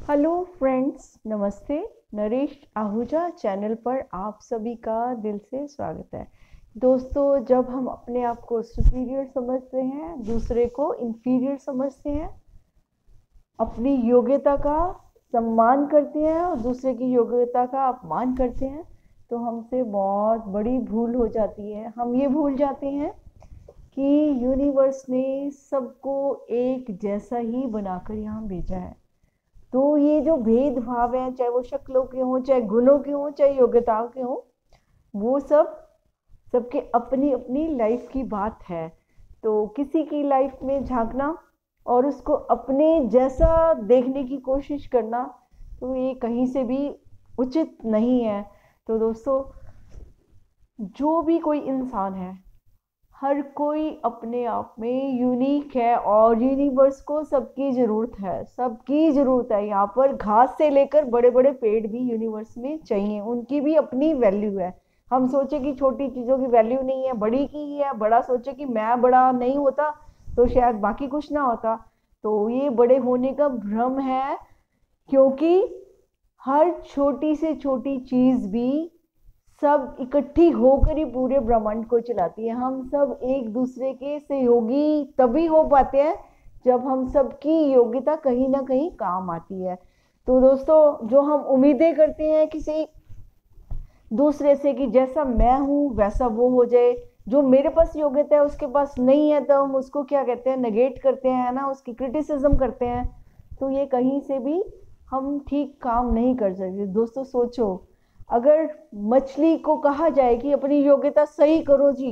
Hello friends, नमस्ते। Naresh Ahuja channel पर आप सभी का दिल से स्वागत है। दोस्तों, जब हम अपने आप को सुपीरियर समझते हैं, दूसरे को इंफीरियर समझते हैं, अपनी योग्यता का सम्मान करते हैं और दूसरे की योग्यता का अपमान करते हैं, तो हमसे बहुत बड़ी भूल हो जाती है। हम ये भूल जाते हैं कि यूनिवर्स ने सबको एक जैसा ही बनाकर यहाँ भेजा है। तो ये जो भेदभाव है, चाहे वो शक्लों के हों, चाहे गुणों के हों, चाहे योग्यताओं के हों, वो सब सबके अपनी अपनी लाइफ की बात है। तो किसी की लाइफ में झांकना और उसको अपने जैसा देखने की कोशिश करना, तो ये कहीं से भी उचित नहीं है। तो दोस्तों, जो भी कोई इंसान है, हर कोई अपने आप में यूनिक है और यूनिवर्स को सबकी ज़रूरत है, सबकी ज़रूरत है। यहाँ पर घास से लेकर बड़े बड़े पेड़ भी यूनिवर्स में चाहिए, उनकी भी अपनी वैल्यू है। हम सोचे कि छोटी चीज़ों की वैल्यू नहीं है, बड़ी की ही है। बड़ा सोचे कि मैं बड़ा नहीं होता तो शायद बाकी कुछ ना होता। तो ये बड़े होने का भ्रम है, क्योंकि हर छोटी से छोटी चीज़ भी सब इकट्ठी होकर ही पूरे ब्रह्मांड को चलाती है। हम सब एक दूसरे के सहयोगी तभी हो पाते हैं जब हम सबकी योग्यता कहीं ना कहीं काम आती है। तो दोस्तों, जो हम उम्मीदें करते हैं किसी दूसरे से कि जैसा मैं हूँ वैसा वो हो जाए, जो मेरे पास योग्यता है उसके पास नहीं है, तो हम उसको क्या कहते हैं, नेगेट करते हैं ना, उसकी क्रिटिसिज्म करते हैं। तो ये कहीं से भी हम ठीक काम नहीं कर सकते। दोस्तों सोचो, अगर मछली को कहा जाए कि अपनी योग्यता सही करो जी,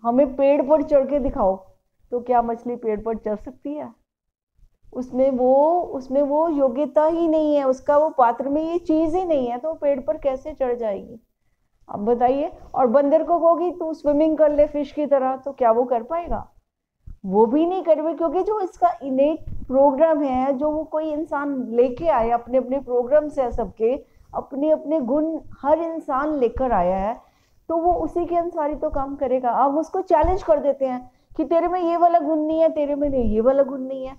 हमें पेड़ पर चढ़ के दिखाओ, तो क्या मछली पेड़ पर चढ़ सकती है? उसमें वो योग्यता ही नहीं है, उसका वो पात्र में ये चीज ही नहीं है, तो पेड़ पर कैसे चढ़ जाएगी? अब बताइए। और बंदर को कहोगी तू स्विमिंग कर ले फिश की तरह, तो क्या वो कर पाएगा? वो भी नहीं कर पाए, क्योंकि जो इसका इनेट प्रोग्राम है, जो वो कोई इंसान लेके आया, अपने अपने प्रोग्राम से सबके अपने अपने गुण हर इंसान लेकर आया है, तो वो उसी के अनुसार ही तो काम करेगा। हम उसको चैलेंज कर देते हैं कि तेरे में ये वाला गुण नहीं है, तेरे में ये वाला गुण नहीं है।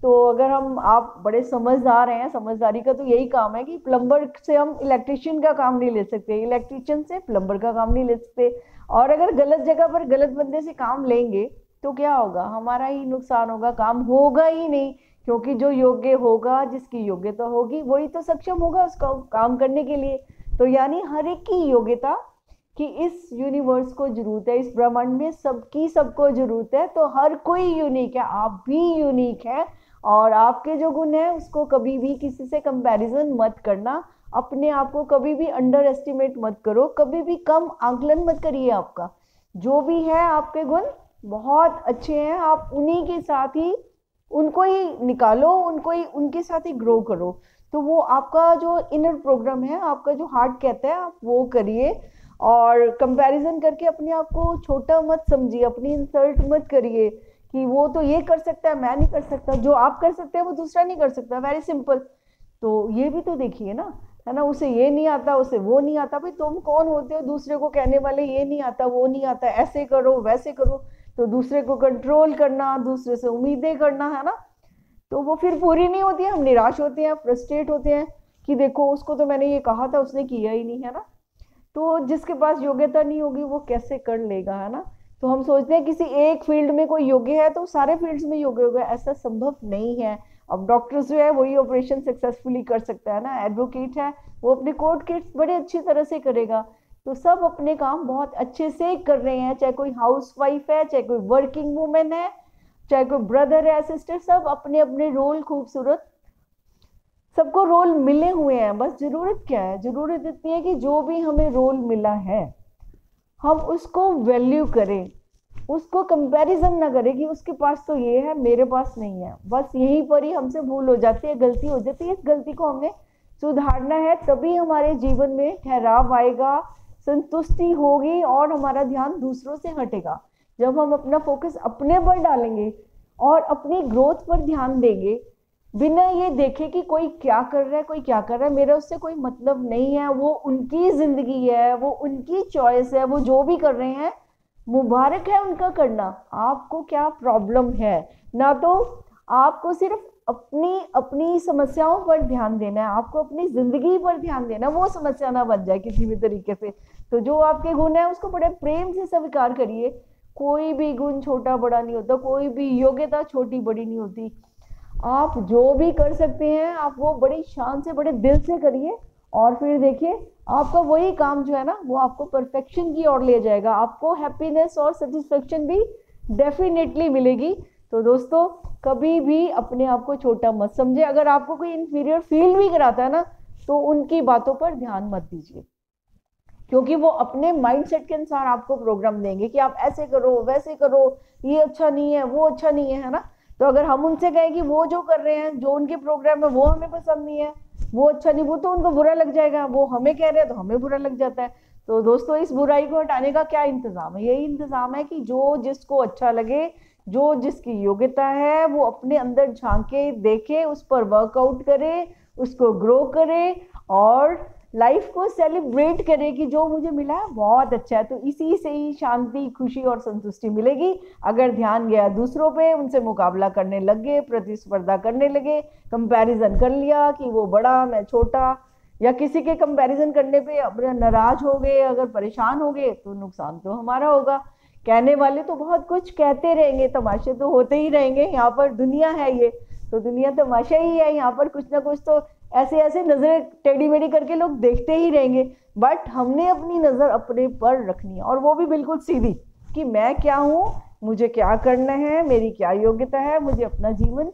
तो अगर आप बड़े समझदार हैं, समझदारी का तो यही काम है कि प्लम्बर से हम इलेक्ट्रिशियन का काम नहीं ले सकते, इलेक्ट्रिशियन से प्लम्बर का काम नहीं ले सकते। और अगर गलत जगह पर गलत बंदे से काम लेंगे तो क्या होगा? हमारा ही नुकसान होगा, काम होगा ही नहीं। क्योंकि जो योग्य होगा, जिसकी योग्यता होगी, वही तो सक्षम होगा उसका काम करने के लिए। तो यानी हर एक की योग्यता कि इस यूनिवर्स को जरूरत है, इस ब्रह्मांड में सबकी सबको जरूरत है। तो हर कोई यूनिक है, आप भी यूनिक है। और आपके जो गुण है उसको कभी भी किसी से कंपैरिजन मत करना, अपने आप को कभी भी अंडर एस्टिमेट मत करो, कभी भी कम आकलन मत करिए। आपका जो भी है, आपके गुण बहुत अच्छे हैं, आप उन्हीं के साथ ही उनको ही निकालो, उनको ही उनके साथ ही ग्रो करो। तो वो आपका जो इनर प्रोग्राम है, आपका जो हार्ट कहता है, आप वो करिए। और कंपैरिजन करके अपने आप को छोटा मत समझिए, अपनी इंसल्ट मत करिए कि वो तो ये कर सकता है, मैं नहीं कर सकता। जो आप कर सकते हैं वो दूसरा नहीं कर सकता, वेरी सिंपल। तो ये भी तो देखिए ना, है ना, उसे ये नहीं आता, उसे वो नहीं आता। भाई तुम कौन होते हो दूसरे को कहने वाले, ये नहीं आता, वो नहीं आता, ऐसे करो वैसे करो? तो दूसरे को कंट्रोल करना, दूसरे से उम्मीदें करना, है ना, तो वो फिर पूरी नहीं होती है। हम निराश होते हैं, फ्रस्ट्रेट होते हैं कि देखो उसको तो मैंने ये कहा था, उसने किया ही नहीं, है ना। तो जिसके पास योग्यता नहीं होगी वो कैसे कर लेगा, है ना। तो हम सोचते हैं किसी एक फील्ड में कोई योग्य है तो सारे फील्ड्स में योग्य होगा, ऐसा संभव नहीं है। अब डॉक्टर्स जो है वही ऑपरेशन सक्सेसफुली कर सकता है ना, एडवोकेट है वो अपने कोर्ट केस बड़े अच्छी तरह से करेगा। तो सब अपने काम बहुत अच्छे से कर रहे हैं, चाहे कोई हाउस वाइफ है, चाहे कोई वर्किंग वूमेन है, चाहे कोई ब्रदर है, सिस्टर, सब अपने अपने रोल खूबसूरत, सबको रोल मिले हुए हैं। बस जरूरत क्या है? जरूरत इतनी है कि जो भी हमें रोल मिला है हम उसको वैल्यू करें, उसको कंपैरिजन ना करें कि उसके पास तो ये है मेरे पास नहीं है। बस यहीं पर ही हमसे भूल हो जाती है, गलती हो जाती है। इस गलती को हमने सुधारना है, तभी हमारे जीवन में ठहराव आएगा, संतुष्टि होगी और हमारा ध्यान दूसरों से हटेगा। जब हम अपना फोकस अपने पर डालेंगे और अपनी ग्रोथ पर ध्यान देंगे, बिना ये देखे कि कोई क्या कर रहा है, कोई क्या कर रहा है, मेरा उससे कोई मतलब नहीं है, वो उनकी जिंदगी है, वो उनकी चॉइस है, वो जो भी कर रहे हैं मुबारक है उनका करना, आपको क्या प्रॉब्लम है? ना तो आपको सिर्फ अपनी अपनी समस्याओं पर ध्यान देना है, आपको अपनी जिंदगी पर ध्यान देना है, वो समस्या ना बन जाए किसी भी तरीके से। तो जो आपके गुण है उसको बड़े प्रेम से स्वीकार करिए। कोई भी गुण छोटा बड़ा नहीं होता, कोई भी योग्यता छोटी बड़ी नहीं होती। आप जो भी कर सकते हैं आप वो बड़ी शान से, बड़े दिल से करिए, और फिर देखिए आपका वही काम जो है ना वो आपको परफेक्शन की ओर ले जाएगा, आपको हैप्पीनेस और सेटिस्फेक्शन भी डेफिनेटली मिलेगी। तो दोस्तों कभी भी अपने आप को छोटा मत समझे। अगर आपको कोई इंफीरियर फील भी कराता है ना तो उनकी बातों पर ध्यान मत दीजिए, क्योंकि वो अपने माइंडसेट के अनुसार आपको प्रोग्राम देंगे कि आप ऐसे करो वैसे करो, ये अच्छा नहीं है वो अच्छा नहीं है ना। तो अगर हम उनसे कहें कि वो जो कर रहे हैं, जो उनके प्रोग्राम है वो हमें पसंद नहीं है, वो अच्छा नहीं, वो तो उनको बुरा लग जाएगा, वो हमें कह रहे हैं तो हमें बुरा लग जाता है। तो दोस्तों इस बुराई को हटाने का क्या इंतजाम है? यही इंतजाम है कि जो जिसको अच्छा लगे, जो जिसकी योग्यता है वो अपने अंदर झांके, देखे, उस पर वर्कआउट करे, उसको ग्रो करे और लाइफ को सेलिब्रेट करे कि जो मुझे मिला है बहुत अच्छा है। तो इसी से ही शांति, खुशी और संतुष्टि मिलेगी। अगर ध्यान गया दूसरों पे, उनसे मुकाबला करने लग गए, प्रतिस्पर्धा करने लगे, कंपैरिजन कर लिया कि वो बड़ा मैं छोटा, या किसी के कंपैरिजन करने पे अपने नाराज हो गए, अगर परेशान हो गए, तो नुकसान तो हमारा होगा। कहने वाले तो बहुत कुछ कहते रहेंगे, तमाशे तो होते ही रहेंगे, यहाँ पर दुनिया है ये, तो दुनिया तमाशा ही है, यहाँ पर कुछ ना कुछ तो ऐसे ऐसे नजर टेढ़ी मेढ़ी करके लोग देखते ही रहेंगे। बट हमने अपनी नजर अपने पर रखनी है, और वो भी बिल्कुल सीधी, कि मैं क्या हूँ, मुझे क्या करना है, मेरी क्या योग्यता है, मुझे अपना जीवन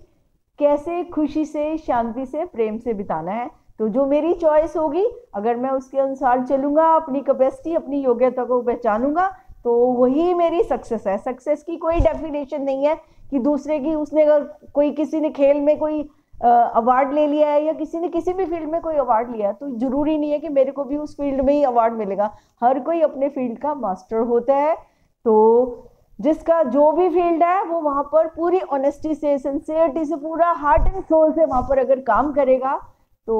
कैसे खुशी से, शांति से, प्रेम से बिताना है। तो जो मेरी चॉइस होगी, अगर मैं उसके अनुसार चलूंगा, अपनी कैपेसिटी, अपनी योग्यता को पहचानूंगा, तो वही मेरी सक्सेस है। सक्सेस की कोई डेफिनेशन नहीं है कि दूसरे की, उसने अगर कोई, किसी ने खेल में कोई अवार्ड ले लिया है, या किसी ने किसी भी फील्ड में कोई अवार्ड लिया है, तो जरूरी नहीं है कि मेरे को भी उस फील्ड में ही अवार्ड मिलेगा। हर कोई अपने फील्ड का मास्टर होता है। तो जिसका जो भी फील्ड है वो वहां पर पूरी ऑनेस्टी से, सिंसियरिटी से, पूरा हार्ट एंड सोल से वहां पर अगर काम करेगा तो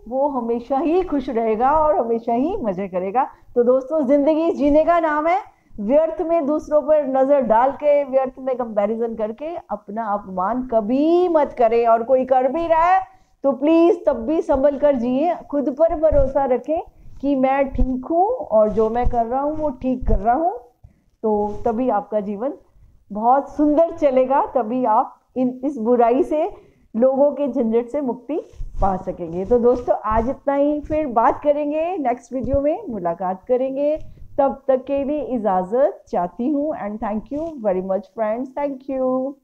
वो हमेशा ही खुश रहेगा और हमेशा ही मजे करेगा। तो दोस्तों जिंदगी जीने का नाम है, व्यर्थ में दूसरों पर नजर डाल के, व्यर्थ में कंपैरिजन करके अपना अपमान कभी मत करें। और कोई कर भी रहा है तो प्लीज तब भी संभल कर जिए, खुद पर भरोसा रखें कि मैं ठीक हूँ और जो मैं कर रहा हूँ वो ठीक कर रहा हूँ। तो तभी आपका जीवन बहुत सुंदर चलेगा, तभी आप इस बुराई से, लोगों के झंझट से मुक्ति पा सकेंगे। तो दोस्तों आज इतना ही, फिर बात करेंगे, नेक्स्ट वीडियो में मुलाकात करेंगे। तब तक के लिए इजाजत चाहती हूँ, and thank you very much friends, thank you.